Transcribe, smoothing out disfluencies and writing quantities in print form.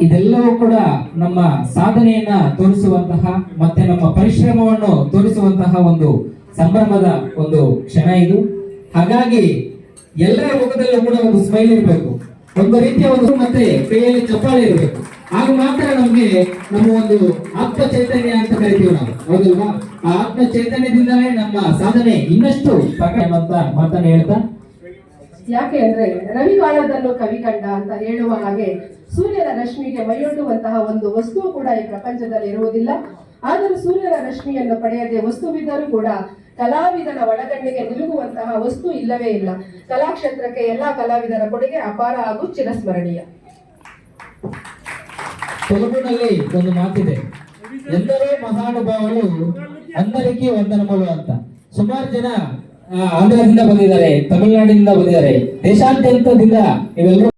ಇದೆಲ್ಲವೂ ಕೂಡ ನಮ್ಮ ಸಾಧನೆಯನ್ನ ತೋರಿಸುವಂತಹ ಮತ್ತೆ ನಮ್ಮ ಪರಿಶ್ರಮವನ್ನು ತೋರಿಸುವಂತಹ ಒಂದು ಸಂಭ್ರಮದ ಒಂದು ಕ್ಷಣ ಇದು. ಹಾಗಾಗಿ ಎಲ್ಲರ ಮುಖದಲ್ಲೂ ಕೂಡ ಒಂದು ಸ್ಮೈಲ್ ಇರಬೇಕು, ಒಂದು ರೀತಿಯ ಒಂದು ಮತ್ತೆ ಕೈಯಲ್ಲಿ ಚಪ್ಪಾಳೆ ಇರಬೇಕು. ಆಗ ಮಾತ್ರ ನಮ್ಗೆ ನಮ್ಮ ಒಂದು ಆತ್ಮ ಚೈತನ್ಯ ಅಂತ ಕರಿತೀವಿ ನಾವು, ಹೌದಲ್ವಾ? ಆ ಆತ್ಮ ಚೈತನ್ಯದಿಂದಲೇ ನಮ್ಮ ಸಾಧನೆ ಇನ್ನಷ್ಟು ಪ್ರಕಟ ಅಂತ ಮಾತನ್ನ ಹೇಳ್ತಾ, ಯಾಕೆ ಅಂದ್ರೆ ರವಿ ಕಾಣದನ್ನು ಕವಿ ಕಂಡ ಅಂತ ಹೇಳುವ ಹಾಗೆ ಸೂರ್ಯನ ರಶ್ಮಿಗೆ ಮೈಯೊಡ್ಡುವಂತಹ ಒಂದು ವಸ್ತು ಕೂಡ ಈ ಪ್ರಪಂಚದಲ್ಲಿ ಇರುವುದಿಲ್ಲ. ಆದರೂ ಸೂರ್ಯನ ರಶ್ಮಿಯನ್ನು ಪಡೆಯದೆ ವಸ್ತುವಿದ್ದರೂ ಕೂಡ ಕಲಾವಿದನ ಒಳಗಣ್ಣಿಗೆ ನಿಲುಗುವಂತಹ ವಸ್ತು ಇಲ್ಲವೇ ಇಲ್ಲ. ಕಲಾಕ್ಷೇತ್ರಕ್ಕೆ ಎಲ್ಲಾ ಕಲಾವಿದರ ಕೊಡುಗೆ ಅಪಾರ ಹಾಗೂ ಚಿರಸ್ಮರಣೀಯ. ತೆಲುಗಿನಲ್ಲಿ ಒಂದು ಮಾತಿದೆ, ಎಂದರೇ ಮಹಾನುಭಾವರು అందరికీ ವಂದನಗಳು ಅಂತ. ಸುಮಾರು ಜನ ಆಂಧ್ರದಿಂದ ಬಂದಿದ್ದಾರೆ, ತಮಿಳುನಾಡಿನಿಂದ ಬಂದಿದ್ದಾರೆ, ದೇಶಾದ್ಯಂತದಿಂದ ಇವೆಲ್ಲರೂ